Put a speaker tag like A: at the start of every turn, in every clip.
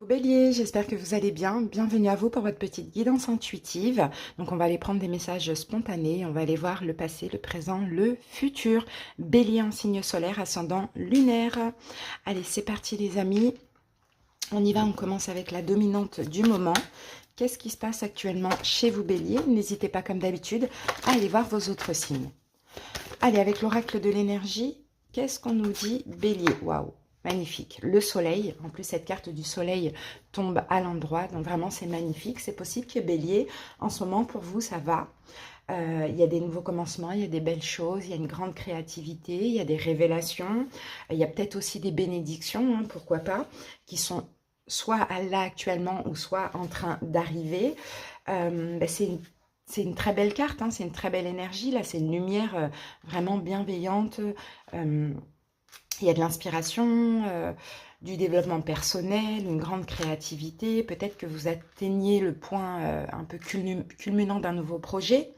A: Bélier, j'espère que vous allez bien. Bienvenue à vous pour votre petite guidance intuitive. Donc on va aller prendre des messages spontanés, on va aller voir le passé, le présent, le futur. Bélier en signe solaire, ascendant lunaire. Allez, c'est parti les amis. On y va, on commence avec la dominante du moment. Qu'est-ce qui se passe actuellement chez vous Bélier? N'hésitez pas comme d'habitude à aller voir vos autres signes. Allez, avec l'oracle de l'énergie, qu'est-ce qu'on nous dit Bélier? Waouh! Magnifique. Le soleil, en plus cette carte du soleil tombe à l'endroit, donc vraiment c'est magnifique. C'est possible que Bélier, en ce moment pour vous ça va. Il y a des nouveaux commencements, il y a des belles choses, il y a une grande créativité, il y a des révélations. Il y a peut-être aussi des bénédictions, hein, pourquoi pas, qui sont soit là actuellement ou soit en train d'arriver. C'est une très belle carte, hein, c'est une très belle énergie. Là, c'est une lumière vraiment bienveillante. Il y a de l'inspiration, du développement personnel, une grande créativité. Peut-être que vous atteignez le point un peu culminant d'un nouveau projet.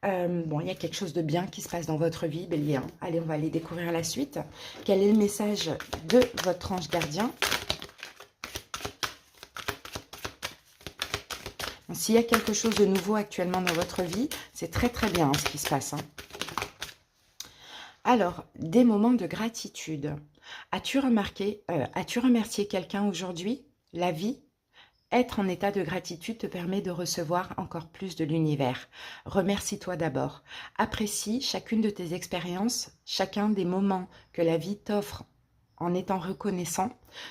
A: Bon, il y a quelque chose de bien qui se passe dans votre vie, Bélier. Hein. Allez, on va aller découvrir la suite. Quel est le message de votre ange gardien? S'il y a quelque chose de nouveau actuellement dans votre vie, c'est très très bien hein, ce qui se passe. Hein. Alors, des moments de gratitude. As-tu remercié quelqu'un aujourd'hui? La vie? Être en état de gratitude te permet de recevoir encore plus de l'univers. Remercie-toi d'abord. Apprécie chacune de tes expériences, chacun des moments que la vie t'offre. En étant reconnaissant,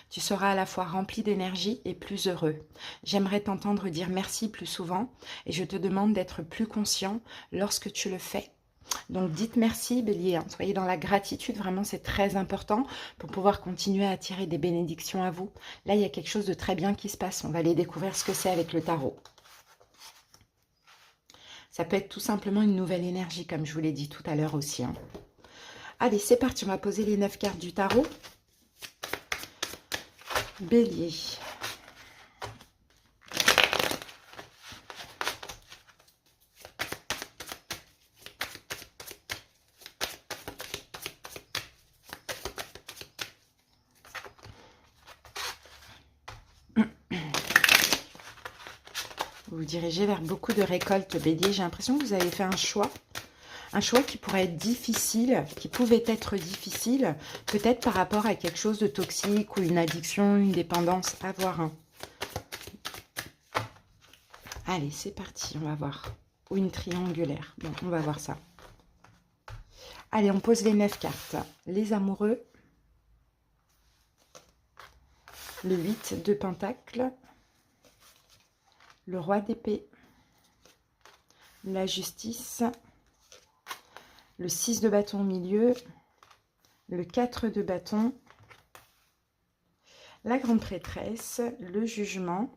A: tu seras à la fois rempli d'énergie et plus heureux. J'aimerais t'entendre dire merci plus souvent et je te demande d'être plus conscient lorsque tu le fais. Donc dites merci Bélier, hein. Soyez dans la gratitude, vraiment c'est très important pour pouvoir continuer à attirer des bénédictions à vous. Là il y a quelque chose de très bien qui se passe, on va aller découvrir ce que c'est avec le tarot. Ça peut être tout simplement une nouvelle énergie comme je vous l'ai dit tout à l'heure aussi. Hein. Allez c'est parti, on va poser les 9 cartes du tarot. Bélier. Vous vous dirigez vers beaucoup de récoltes, Bélier. J'ai l'impression que vous avez fait un choix qui pourrait être difficile, qui pouvait être difficile, peut-être par rapport à quelque chose de toxique ou une addiction, une dépendance. À voir. Hein. Allez, c'est parti, on va voir. Ou une triangulaire. Bon, on va voir ça. Allez, on pose les 9 cartes. Les amoureux. Le 8 de pentacles. Le roi d'épée. La justice. Le 6 de bâton au milieu. Le 4 de bâton. La grande prêtresse. Le jugement.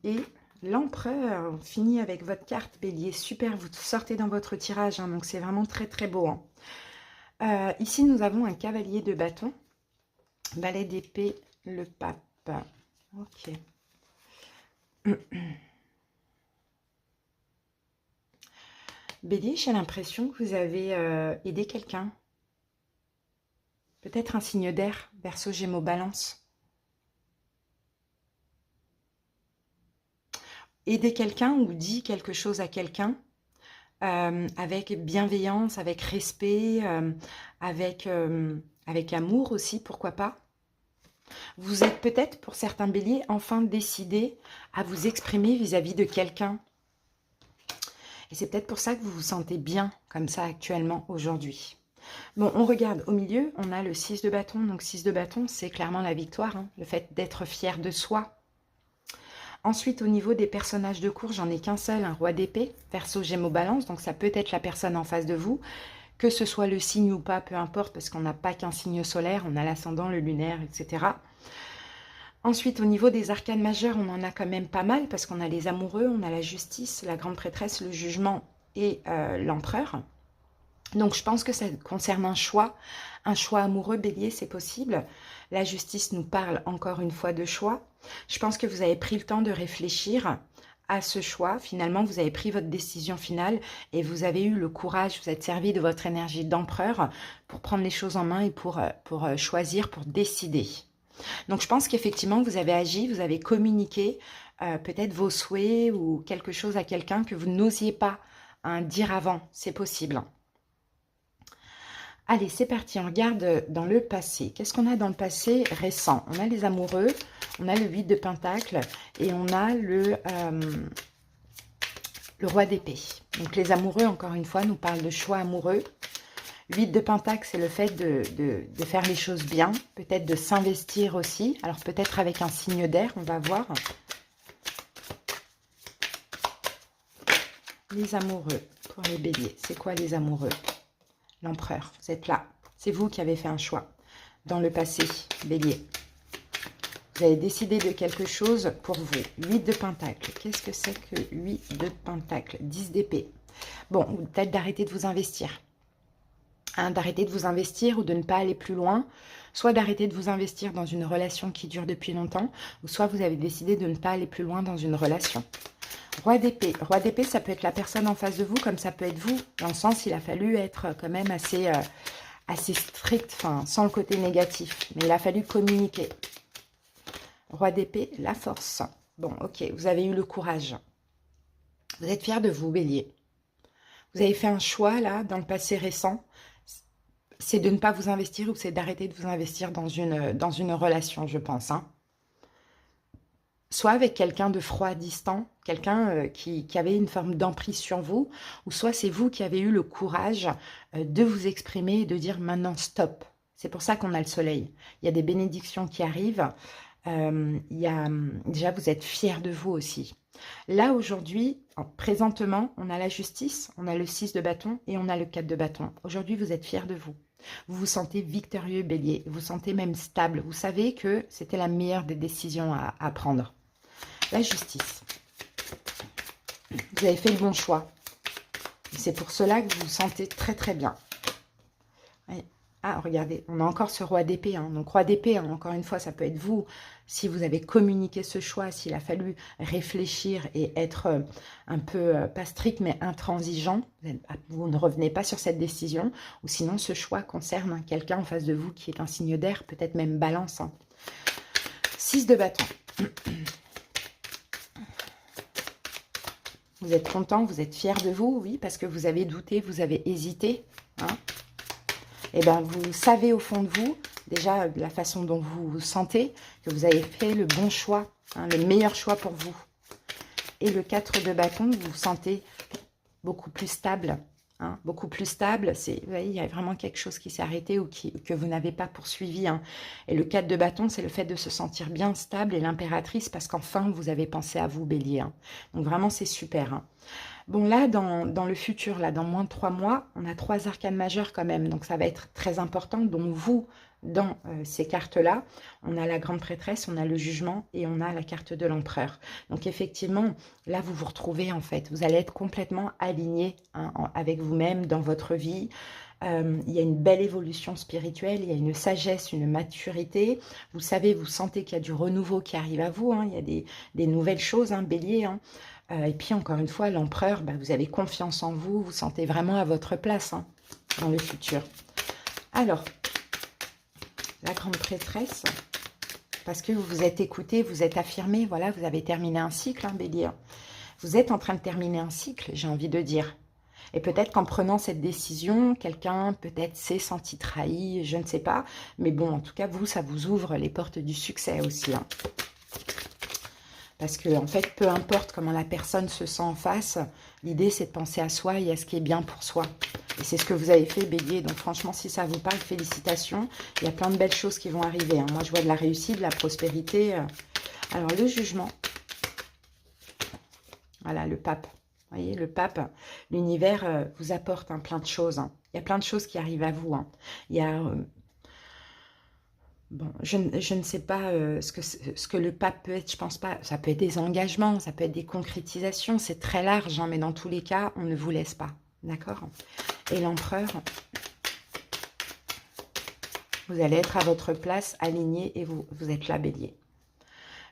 A: Et l'empereur. On finit avec votre carte Bélier. Super, vous sortez dans votre tirage. Hein, donc c'est vraiment très très beau. Hein. Ici, nous avons un cavalier de bâton. Valet d'épée. Le pape. Ok. Bélier, j'ai l'impression que vous avez aidé quelqu'un. Peut-être un signe d'air, Verseau, Gémeaux, Balance. Aider quelqu'un ou dit quelque chose à quelqu'un avec bienveillance, avec respect, avec amour aussi, pourquoi pas. Vous êtes peut-être, pour certains béliers, enfin décidé à vous exprimer vis-à-vis de quelqu'un. Et c'est peut-être pour ça que vous vous sentez bien comme ça actuellement aujourd'hui. Bon, on regarde au milieu, on a le 6 de bâton. Donc 6 de bâton, c'est clairement la victoire, hein, le fait d'être fier de soi. Ensuite, au niveau des personnages de cours, j'en ai qu'un seul, un roi d'épée, Verseau, Gémeaux, Balance. Donc ça peut être la personne en face de vous, que ce soit le signe ou pas, peu importe, parce qu'on n'a pas qu'un signe solaire, on a l'ascendant, le lunaire, etc. Ensuite, au niveau des arcanes majeures, on en a quand même pas mal, parce qu'on a les amoureux, on a la justice, la grande prêtresse, le jugement et l'empereur. Donc, je pense que ça concerne un choix amoureux, Bélier, c'est possible. La justice nous parle encore une fois de choix. Je pense que vous avez pris le temps de réfléchir à ce choix. Finalement, vous avez pris votre décision finale et vous avez eu le courage, vous êtes servi de votre énergie d'empereur pour prendre les choses en main et pour choisir, pour décider. Donc, je pense qu'effectivement, vous avez agi, vous avez communiqué peut-être vos souhaits ou quelque chose à quelqu'un que vous n'osiez pas dire avant. C'est possible. Allez, c'est parti, on regarde dans le passé. Qu'est-ce qu'on a dans le passé récent? On a les amoureux, on a le 8 de Pentacle et on a le roi d'épée. Donc les amoureux, encore une fois, nous parlent de choix amoureux. 8 de Pentacle, c'est le fait de faire les choses bien, peut-être de s'investir aussi. Alors peut-être avec un signe d'air, on va voir. Les amoureux, pour les béliers, c'est quoi les amoureux? L'empereur, vous êtes là. C'est vous qui avez fait un choix dans le passé, bélier. Vous avez décidé de quelque chose pour vous. 8 de Pentacle. Qu'est-ce que c'est que 8 de Pentacle? 10 d'épée. Bon, peut-être d'arrêter de vous investir. D'arrêter de vous investir ou de ne pas aller plus loin. Soit d'arrêter de vous investir dans une relation qui dure depuis longtemps, ou soit vous avez décidé de ne pas aller plus loin dans une relation. Roi d'épée. Roi d'épée, ça peut être la personne en face de vous, comme ça peut être vous. Dans le sens, il a fallu être quand même assez strict, enfin, sans le côté négatif. Mais il a fallu communiquer. Roi d'épée, la force. Bon, ok, vous avez eu le courage. Vous êtes fiers de vous, bélier. Vous avez fait un choix, là, dans le passé récent. C'est de ne pas vous investir ou c'est d'arrêter de vous investir dans une relation, je pense, hein. Soit avec quelqu'un de froid, distant, quelqu'un qui avait une forme d'emprise sur vous, ou soit c'est vous qui avez eu le courage de vous exprimer et de dire maintenant stop. C'est pour ça qu'on a le soleil. Il y a des bénédictions qui arrivent. Déjà, vous êtes fiers de vous aussi. Là, aujourd'hui, présentement, on a la justice, on a le 6 de bâton et on a le 4 de bâton. Aujourd'hui, vous êtes fiers de vous. Vous vous sentez victorieux, bélier. Vous vous sentez même stable. Vous savez que c'était la meilleure des décisions à prendre. La justice. Vous avez fait le bon choix. C'est pour cela que vous vous sentez très très bien. Ah, regardez, on a encore ce roi d'épée. Hein. Donc, roi d'épée, hein, encore une fois, ça peut être vous. Si vous avez communiqué ce choix, s'il a fallu réfléchir et être un peu, pas strict, mais intransigeant, vous ne revenez pas sur cette décision. Ou sinon, ce choix concerne quelqu'un en face de vous qui est un signe d'air, peut-être même balance. Hein. 6 de bâton. Vous êtes content, vous êtes fier de vous, oui, parce que vous avez douté, vous avez hésité. Hein. Et bien, vous savez au fond de vous, déjà, la façon dont vous vous sentez, que vous avez fait le bon choix, hein, le meilleur choix pour vous. Et le 4 de bâton, vous vous sentez beaucoup plus stable. Hein, beaucoup plus stable, vous voyez, il y a vraiment quelque chose qui s'est arrêté ou que vous n'avez pas poursuivi. Hein. Et le 4 de bâton, c'est le fait de se sentir bien stable et l'impératrice parce qu'enfin, vous avez pensé à vous, bélier. Hein. Donc vraiment, c'est super. Hein. Bon, là, dans le futur, là, dans moins de 3 mois, on a 3 arcanes majeures quand même. Donc, ça va être très important. Donc, vous, dans ces cartes-là, on a la grande prêtresse, on a le jugement et on a la carte de l'empereur. Donc, effectivement, là, vous vous retrouvez, en fait. Vous allez être complètement aligné hein, avec vous-même dans votre vie. Il y a une belle évolution spirituelle, il y a une sagesse, une maturité. Vous savez, vous sentez qu'il y a du renouveau qui arrive à vous. Hein, il y a des nouvelles choses, hein, bélier, hein. Et puis, encore une fois, l'empereur, bah, vous avez confiance en vous, vous sentez vraiment à votre place hein, dans le futur. Alors, la grande prêtresse, parce que vous vous êtes écouté, vous êtes affirmé, voilà, vous avez terminé un cycle, hein, bélier. Vous êtes en train de terminer un cycle, j'ai envie de dire. Et peut-être qu'en prenant cette décision, quelqu'un peut-être s'est senti trahi, je ne sais pas. Mais bon, en tout cas, vous, ça vous ouvre les portes du succès aussi, hein. Parce que, en fait, peu importe comment la personne se sent en face, l'idée, c'est de penser à soi et à ce qui est bien pour soi. Et c'est ce que vous avez fait, bélier. Donc, franchement, si ça vous parle, félicitations. Il y a plein de belles choses qui vont arriver. Hein. Moi, je vois de la réussite, de la prospérité. Alors, le jugement. Voilà, le pape. Vous voyez, le pape, l'univers vous apporte hein, plein de choses. Hein. Il y a plein de choses qui arrivent à vous. Hein. Il y a... Bon, je ne sais pas ce que le pape peut être, je pense pas. Ça peut être des engagements, ça peut être des concrétisations, c'est très large, hein, mais dans tous les cas, on ne vous laisse pas, d'accord? Et l'empereur, vous allez être à votre place, aligné, et vous êtes là, bélier.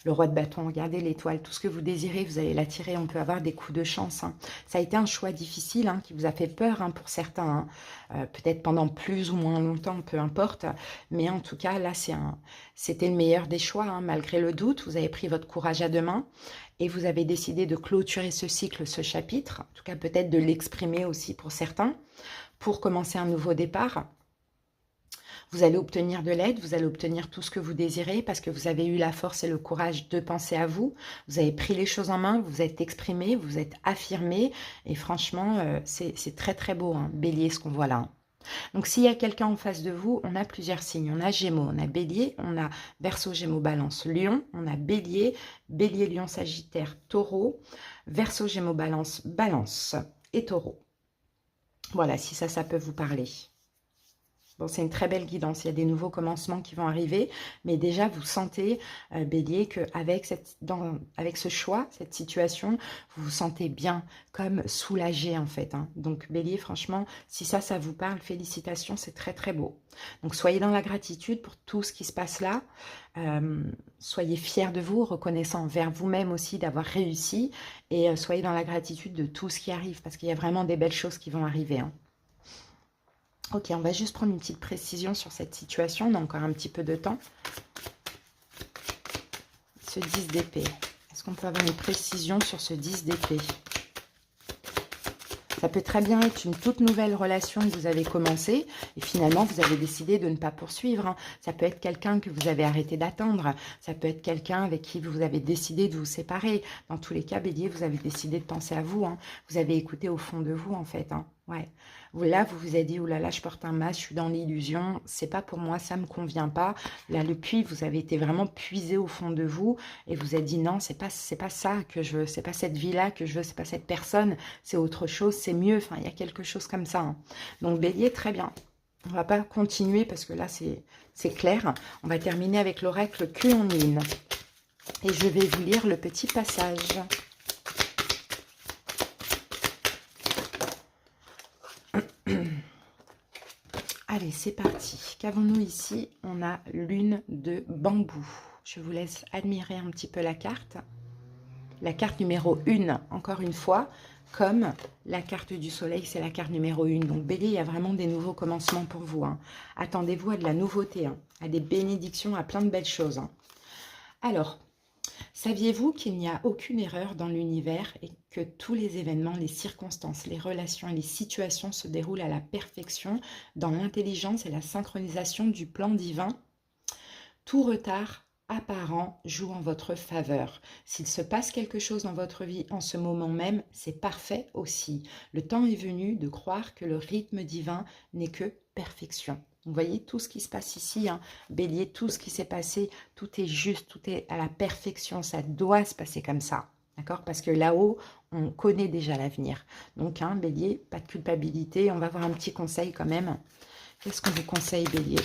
A: Le roi de bâton, regardez l'étoile, tout ce que vous désirez, vous allez l'attirer, on peut avoir des coups de chance. Hein. Ça a été un choix difficile qui vous a fait peur pour certains, peut-être pendant plus ou moins longtemps, peu importe. Mais en tout cas, là, c'était le meilleur des choix. Malgré le doute, vous avez pris votre courage à deux mains et vous avez décidé de clôturer ce cycle, ce chapitre, en tout cas peut-être de l'exprimer aussi pour certains, pour commencer un nouveau départ. Vous allez obtenir de l'aide, vous allez obtenir tout ce que vous désirez parce que vous avez eu la force et le courage de penser à vous. Vous avez pris les choses en main, vous vous êtes exprimé, vous êtes affirmé. Et franchement, c'est très très beau, Bélier, ce qu'on voit là. Donc, s'il y a quelqu'un en face de vous, on a plusieurs signes. On a Gémeaux, on a Bélier, on a Verseau, Gémeaux, Balance, Lion. On a Bélier, Bélier, Lion, Sagittaire, Taureau. Verseau, Gémeaux, Balance, Balance et Taureau. Voilà, si ça peut vous parler. Bon, c'est une très belle guidance, il y a des nouveaux commencements qui vont arriver, mais déjà vous sentez, Bélier, qu'avec avec ce choix, cette situation, vous vous sentez bien, comme soulagé en fait. Donc Bélier, franchement, si ça vous parle, félicitations, c'est très très beau. Donc soyez dans la gratitude pour tout ce qui se passe là, soyez fiers de vous, reconnaissant envers vous-même aussi d'avoir réussi, et soyez dans la gratitude de tout ce qui arrive, parce qu'il y a vraiment des belles choses qui vont arriver. Ok, on va juste prendre une petite précision sur cette situation. On a encore un petit peu de temps. Ce 10 d'épée. Est-ce qu'on peut avoir une précision sur ce 10 d'épée? Ça peut très bien être une toute nouvelle relation que vous avez commencée et finalement vous avez décidé de ne pas poursuivre. Ça peut être quelqu'un que vous avez arrêté d'attendre. Ça peut être quelqu'un avec qui vous avez décidé de vous séparer. Dans tous les cas, Bélier, vous avez décidé de penser à vous. Vous avez écouté au fond de vous en fait. Ouais. Là, vous vous êtes dit, oh là là, je porte un masque, je suis dans l'illusion, c'est pas pour moi, ça me convient pas. Là, le puits, vous avez été vraiment puisé au fond de vous et vous êtes dit, non, c'est pas ça que je veux, c'est pas cette vie-là que je veux, c'est pas cette personne, c'est autre chose, c'est mieux. Enfin, il y a quelque chose comme ça. Donc, Bélier, très bien. On va pas continuer parce que là, c'est clair. On va terminer avec l'oracle Kuan-Yin. Et je vais vous lire le petit passage. Allez, c'est parti. Qu'avons-nous ici? On a lune de bambou. Je vous laisse admirer un petit peu la carte. La carte numéro 1, encore une fois, comme la carte du soleil, c'est la carte numéro 1. Donc, Bélier, il y a vraiment des nouveaux commencements pour vous. Attendez-vous à de la nouveauté, à des bénédictions, à plein de belles choses. Alors, saviez-vous qu'il n'y a aucune erreur dans l'univers et que tous les événements, les circonstances, les relations et les situations se déroulent à la perfection dans l'intelligence et la synchronisation du plan divin? Tout retard apparent joue en votre faveur. S'il se passe quelque chose dans votre vie en ce moment même, c'est parfait aussi. Le temps est venu de croire que le rythme divin n'est que perfection. Vous voyez tout ce qui se passe ici, Bélier, tout ce qui s'est passé, tout est juste, tout est à la perfection, ça doit se passer comme ça, d'accord? Parce que là-haut, on connaît déjà l'avenir. Donc, Bélier, pas de culpabilité, on va voir un petit conseil quand même. Qu'est-ce qu'on vous conseille, Bélier?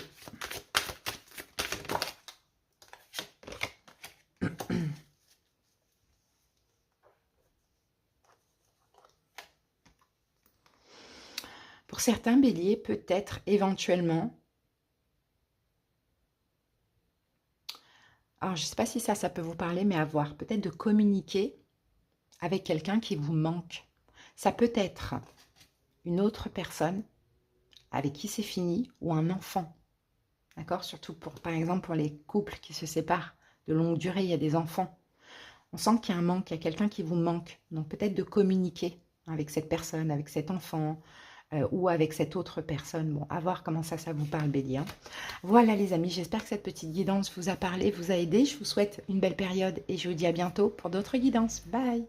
A: Pour certains, Bélier, peut-être éventuellement, alors je ne sais pas si ça peut vous parler, mais à voir, peut-être de communiquer avec quelqu'un qui vous manque. Ça peut être une autre personne avec qui c'est fini ou un enfant, d'accord? Surtout par exemple pour les couples qui se séparent de longue durée, il y a des enfants. On sent qu'il y a un manque, il y a quelqu'un qui vous manque, donc peut-être de communiquer avec cette personne, avec cet enfant, ou avec cette autre personne. Bon, à voir comment ça vous parle, Bélier. Voilà les amis, j'espère que cette petite guidance vous a parlé, vous a aidé. Je vous souhaite une belle période et je vous dis à bientôt pour d'autres guidances. Bye!